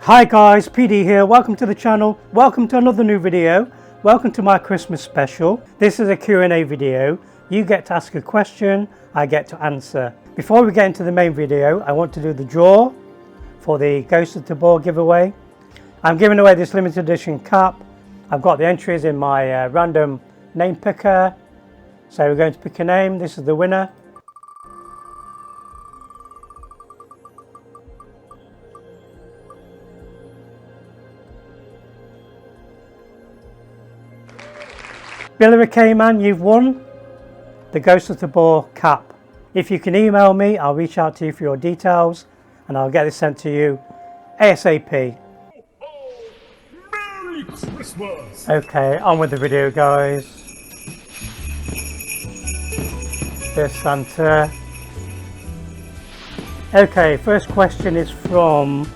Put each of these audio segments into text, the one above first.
Hi guys, PD here. Welcome to the channel. Welcome to another new video. Welcome to my Christmas special. This is a Q&A video. You get to ask a question, I get to answer. Before we get into the main video, I want to do the draw for the Ghost of Tabor giveaway. I'm giving away this limited edition cap. I've got the entries in my random name picker. So we're going to pick a name. This is the winner. Billy K-Man, you've won the Ghost of Tabor cap. If you can email me, I'll reach out to you for your details and I'll get this sent to you ASAP. Merry Christmas! Okay, on with the video guys. There's Santa. Okay, first question is from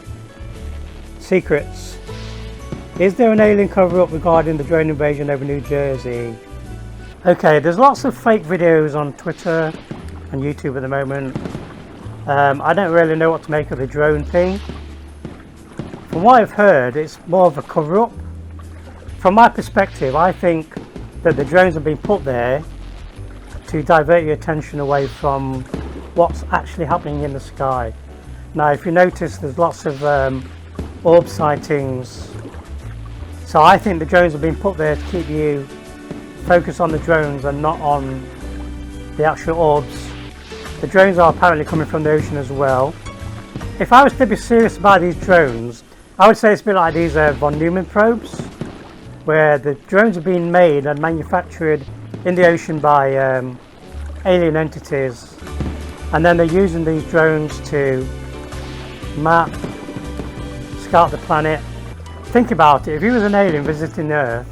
Secrets. Is there an alien cover-up regarding the drone invasion over New Jersey? Okay, there's lots of fake videos on Twitter and YouTube at the moment. I don't really know what to make of the drone thing. From what I've heard, it's more of a cover-up. From my perspective, I think that the drones have been put there to divert your attention away from what's actually happening in the sky. Now, if you notice, there's lots of orb sightings. So I think the drones have been put there to keep you focused on the drones and not on the actual orbs. The drones are apparently coming from the ocean as well. If I was to be serious about these drones, I would say it's a bit like these von Neumann probes, where the drones are being made and manufactured in the ocean by alien entities, and then they're using these drones to map, scout the planet. Think about it, if you was an alien visiting Earth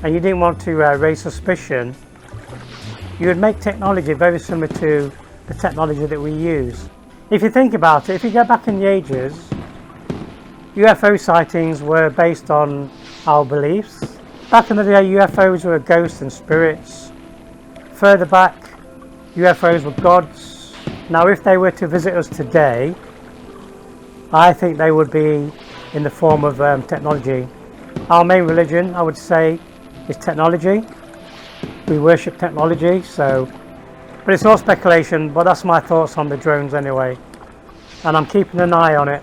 and you didn't want to raise suspicion, you would make technology very similar to the technology that we use. If you think about it, if you go back in the ages, UFO sightings were based on our beliefs. Back in the day, UFOs were ghosts and spirits. Further back, UFOs were gods. Now if they were to visit us today, I think they would be in the form of technology. Our main religion, I would say, is technology. We worship technology, but it's all speculation, but that's my thoughts on the drones anyway. And I'm keeping an eye on it.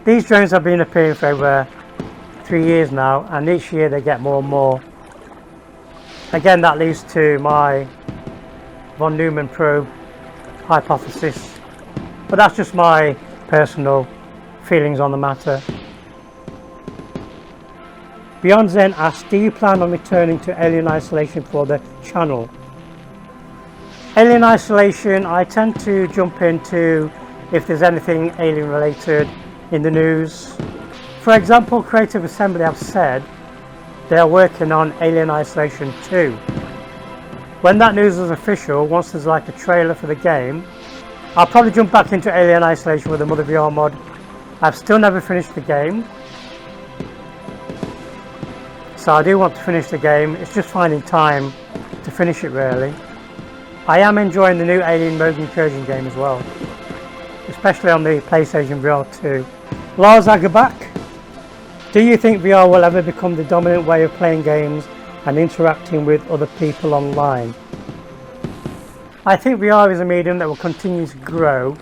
These drones have been appearing for over 3 years now, and each year they get more and more. Again, that leads to my von Neumann probe hypothesis, but that's just my personal feelings on the matter. Beyond Zen asks, do you plan on returning to Alien Isolation for the channel? Alien Isolation, I tend to jump into if there's anything alien related in the news. For example, Creative Assembly have said they are working on Alien Isolation 2. When that news is official, once there's like a trailer for the game, I'll probably jump back into Alien Isolation with a Mother VR mod. I've still never finished the game, so I do want to finish the game. It's just finding time to finish it really. I am enjoying the new Alien Rogue Incursion game as well, especially on the PlayStation VR 2. Lars Agabak, do you think VR will ever become the dominant way of playing games and interacting with other people online? I think VR is a medium that will continue to grow.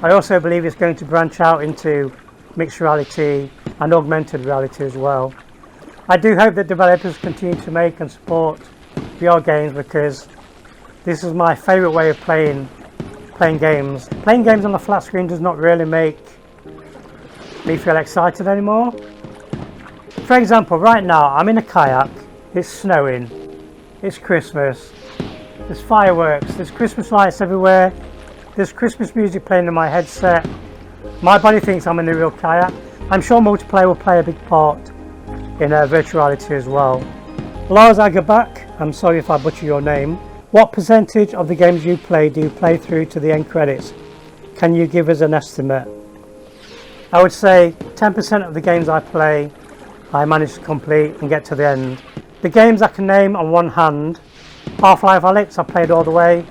I also believe it's going to branch out into mixed reality and augmented reality as well. I do hope that developers continue to make and support VR games, because this is my favourite way of playing games. Playing games on a flat screen does not really make me feel excited anymore. For example, right now I'm in a kayak, it's snowing, it's Christmas, there's fireworks, there's Christmas lights everywhere, there's Christmas music playing in my headset. My body thinks I'm in a real kayak. I'm sure multiplayer will play a big part in virtual reality as well. Lars Agabak, I'm sorry if I butcher your name. What percentage of the games you play do you play through to the end credits? Can you give us an estimate? I would say 10% of the games I play I manage to complete and get to the end. The games I can name on one hand: Half-Life Alyx I played all the way,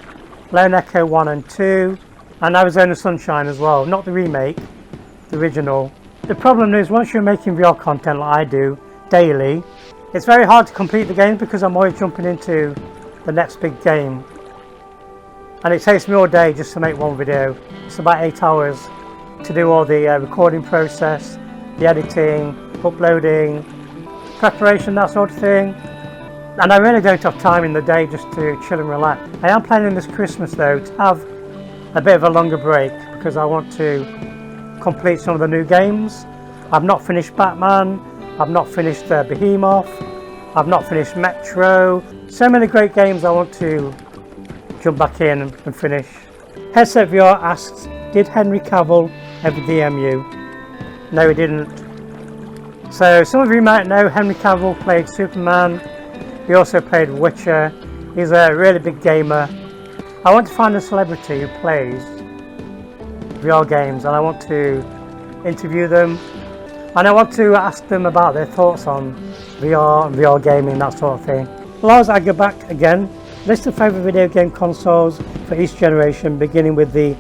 Lone Echo 1 and 2, and Arizona Sunshine as well. Not the remake, the original. The problem is once you're making VR content like I do daily, it's very hard to complete the game because I'm always jumping into the next big game. And it takes me all day just to make one video. It's about 8 hours to do all the recording process, the editing, uploading, preparation, that sort of thing. And I really don't have time in the day just to chill and relax. I am planning this Christmas though to have a bit of a longer break because I want to complete some of the new games. I've not finished Batman, I've not finished Behemoth, I've not finished Metro. So many great games I want to jump back in and finish. Headset VR asks, did Henry Cavill ever DM you? No, he didn't. So some of you might know Henry Cavill played Superman. He also played Witcher. He's a really big gamer. I want to find a celebrity who plays VR games and I want to interview them. And I want to ask them about their thoughts on VR and VR gaming, that sort of thing. Lars Agerback again. List of favourite video game consoles for each generation, beginning with the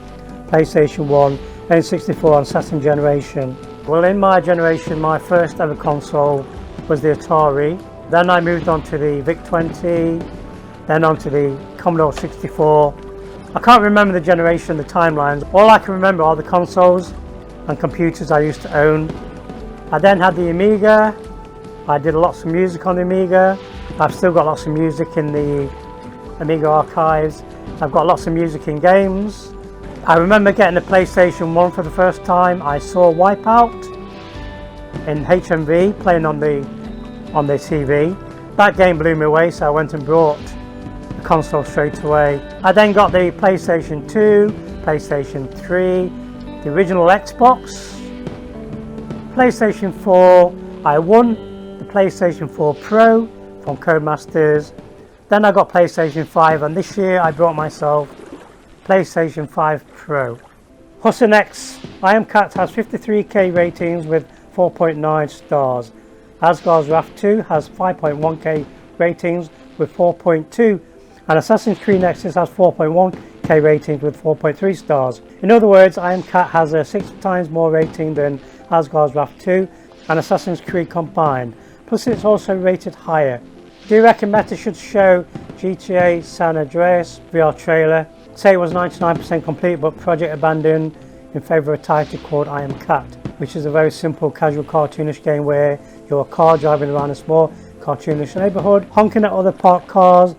PlayStation 1, N64 and Saturn generation. Well, in my generation, my first ever console was the Atari. Then I moved on to the VIC-20, then on to the Commodore 64. I can't remember the generation, the timelines. All I can remember are the consoles and computers I used to own. I then had the Amiga. I did lots of music on the Amiga. I've still got lots of music in the Amiga archives. I've got lots of music in games. I remember getting the PlayStation 1 for the first time. I saw Wipeout in HMV playing on the TV. That game blew me away, so I went and brought the console straight away. I then got the PlayStation 2, PlayStation 3, the original Xbox, PlayStation 4. I won the PlayStation 4 Pro from Codemasters. Then I got PlayStation 5 and this year I brought myself PlayStation 5 Pro. Husson X, I Am Cat has 53k ratings with 4.9 stars. Asgard's Wrath 2 has 5.1k ratings with 4.2, and Assassin's Creed Nexus has 4.1k ratings with 4.3 stars. In other words, I Am Cat has a 6 times more rating than Asgard's Wrath 2 and Assassin's Creed combined, plus it's also rated higher. Do you reckon Meta should show GTA San Andreas VR trailer? Say it was 99% complete but project abandoned in favour of a title called I Am Cat, which is a very simple casual cartoonish game where you're a car driving around a small cartoonish neighbourhood, honking at other parked cars.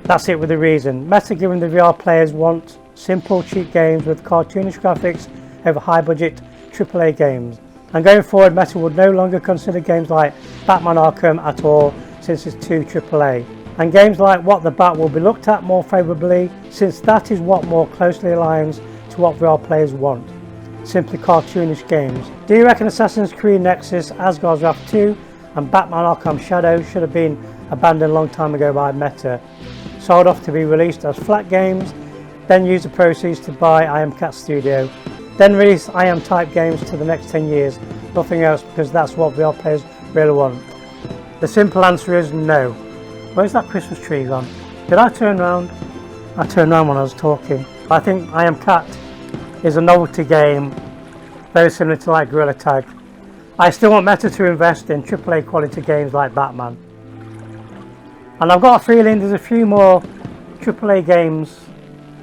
That's it with a reason. Meta given the VR players want simple cheap games with cartoonish graphics over high budget AAA games. And going forward, Meta would no longer consider games like Batman Arkham at all since it's too AAA. And games like What the Bat will be looked at more favourably since that is what more closely aligns to what VR players want. Simply cartoonish games. Do you reckon Assassin's Creed Nexus, Asgard's Wrath 2 and Batman Arkham Shadow should have been abandoned a long time ago by Meta, sold off to be released as flat games, then use the proceeds to buy I Am Cat Studio, then release I Am type games to the next 10 years, nothing else, because that's what VR players really want? The simple answer is no. Where's that Christmas tree gone? Did I turn around? I turned around when I was talking. I think I Am Cat is a novelty game, very similar to like Gorilla Tag. I still want Meta to invest in AAA quality games like Batman. And I've got a feeling there's a few more AAA games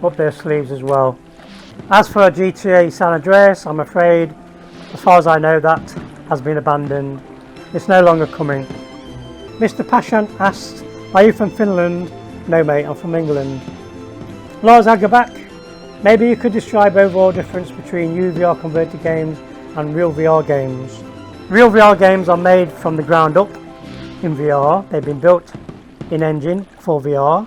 up their sleeves as well. As for GTA San Andreas, I'm afraid, as far as I know, that has been abandoned. It's no longer coming. Mr. Pashan asks, are you from Finland? No mate, I'm from England. Lars Agerback, maybe you could describe overall difference between UEVR converted games and real VR games. Real VR games are made from the ground up in VR. They've been built in engine for VR.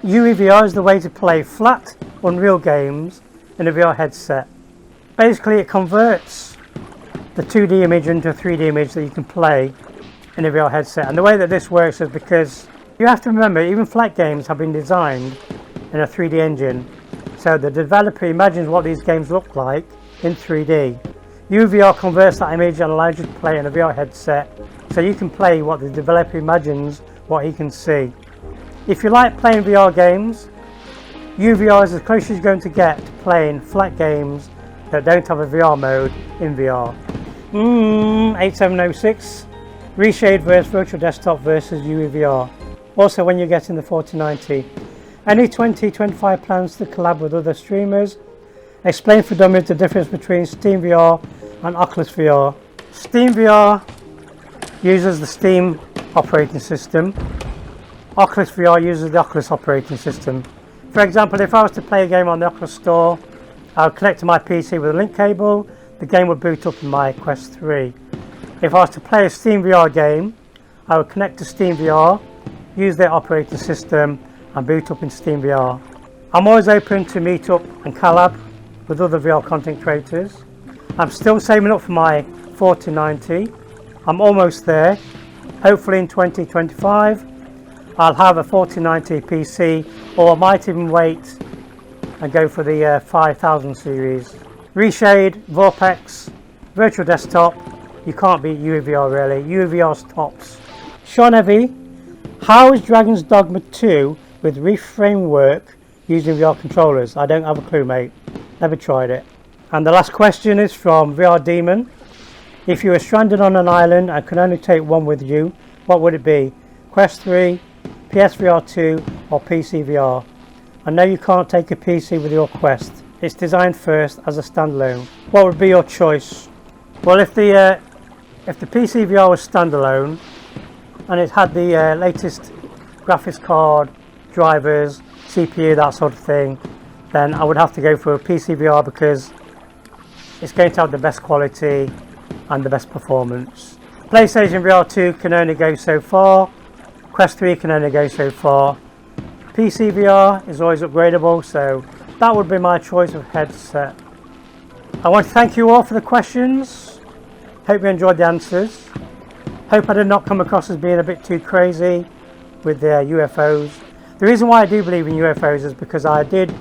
UEVR is the way to play flat, unreal games in a VR headset. Basically it converts the 2D image into a 3D image that you can play in a VR headset. And the way that this works is because you have to remember, even flat games have been designed in a 3D engine. So the developer imagines what these games look like in 3D. UVR converts that image and allows you to play in a VR headset, so you can play what the developer imagines what he can see. If you like playing VR games, UVR is as close as you're going to get to playing flat games that don't have a VR mode in VR. 8706. Reshade versus virtual desktop versus UEVR. Also when you're getting the 4090. Any 2025 plans to collab with other streamers? Explain for dummies the difference between Steam VR and Oculus VR. Steam VR uses the Steam operating system. Oculus VR uses the Oculus operating system. For example, if I was to play a game on the Oculus Store, I would connect to my PC with a link cable. The game would boot up in my Quest 3. If I was to play a Steam VR game, I would connect to Steam VR, use their operating system and boot up in Steam VR. I'm always open to meet up and collab with other VR content creators. I'm still saving up for my 4090. I'm almost there. Hopefully in 2025 I'll have a 4090 PC, or I might even wait and go for the 5000 series. Reshade, Vortex, virtual desktop, you can't beat UEVR really. UEVR's tops. Sean Evie, how is Dragon's Dogma 2 with reframe work using VR controllers? I don't have a clue, mate. Never tried it. And the last question is from VR Demon. If you were stranded on an island and could only take one with you, what would it be? Quest 3, PSVR 2 or PCVR? I know you can't take a PC with your Quest. It's designed first as a standalone. What would be your choice? Well, if the PCVR was standalone and it had the latest graphics card, drivers, CPU, that sort of thing, then I would have to go for a PCVR because it's going to have the best quality and the best performance. PlayStation VR 2 can only go so far. Quest 3 can only go so far. PCVR is always upgradable, so that would be my choice of headset. I want to thank you all for the questions. Hope you enjoyed the answers. Hope I did not come across as being a bit too crazy with the UFOs. The reason why I do believe in UFOs is because I did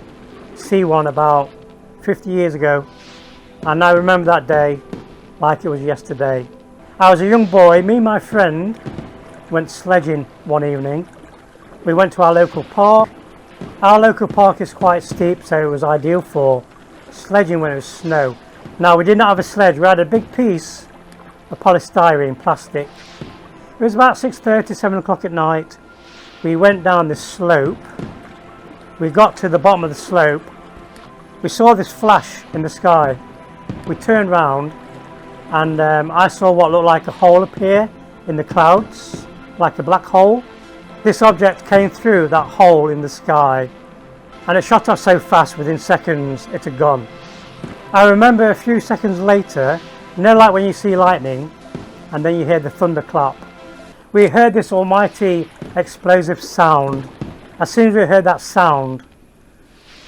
see one about 50 years ago, and I remember that day like it was yesterday. I was a young boy. Me and my friend went sledging one evening. We went to our local park. Our local park is quite steep, so it was ideal for sledging when it was snow. Now, we did not have a sledge. We had a big piece of polystyrene plastic. It was about 6:30, 7 o'clock at night. We went down this slope. We got to the bottom of the slope. We saw this flash in the sky. We turned round and I saw what looked like a hole appear in the clouds, like a black hole. This object came through that hole in the sky and it shot off so fast, within seconds it had gone. I remember a few seconds later, you know, like when you see lightning and then you hear the thunderclap. We heard this almighty explosive sound. As soon as we heard that sound,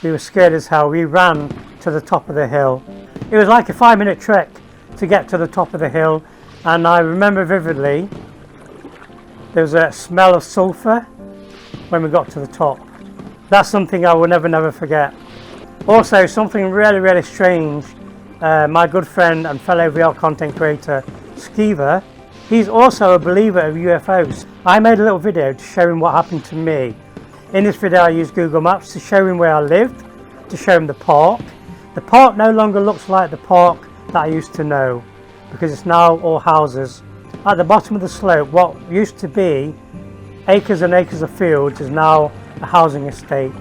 we were scared as hell. We ran to the top of the hill. It was like a 5-minute trek to get to the top of the hill, and I remember vividly there was a smell of sulphur when we got to the top. That's something I will never forget. Also, something really strange, my good friend and fellow VR content creator Skeever, he's also a believer of UFOs. I made a little video to show him what happened to me. In this video I used Google Maps to show him where I lived, to show him the park. The park no longer looks like the park that I used to know, because it's now all houses. At the bottom of the slope, what used to be acres and acres of fields is now a housing estate.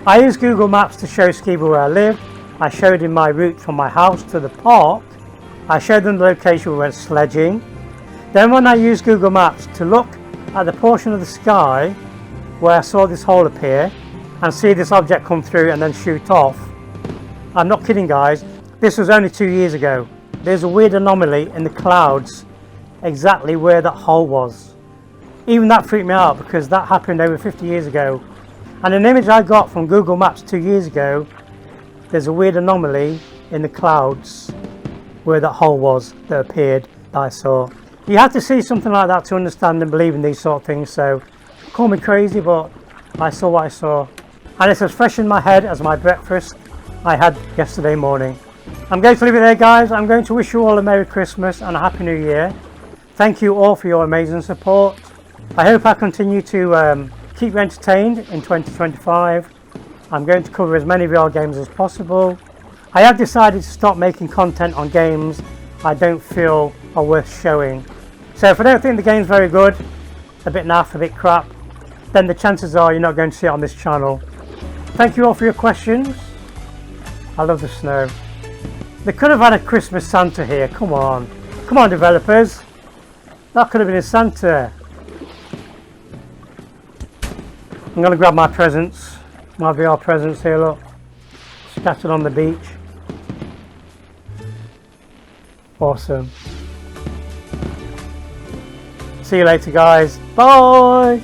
I used Google Maps to show Skeever where I lived. I showed him my route from my house to the park. I showed them the location we went sledging. Then when I used Google Maps to look at the portion of the sky where I saw this hole appear and see this object come through and then shoot off, I'm not kidding guys, this was only 2 years ago. There's a weird anomaly in the clouds exactly where that hole was. Even that freaked me out because that happened over 50 years ago. And an image I got from Google Maps 2 years ago, there's a weird anomaly in the clouds where that hole was that appeared that I saw. You have to see something like that to understand and believe in these sort of things, so call me crazy, but I saw what I saw. And it's as fresh in my head as my breakfast I had yesterday morning. I'm going to leave it there guys. I'm going to wish you all a Merry Christmas and a Happy New Year. Thank you all for your amazing support. I hope I continue to keep you entertained in 2025. I'm going to cover as many VR games as possible. I have decided to stop making content on games I don't feel are worth showing. So if I don't think the game's very good, a bit naff, a bit crap, then the chances are you're not going to see it on this channel. Thank you all for your questions. I love the snow. They could have had a Christmas Santa here. Come on. Come on, developers. That could have been a Santa. I'm going to grab my presents. My VR presents here, look. Scattered on the beach. Awesome. See you later, guys. Bye.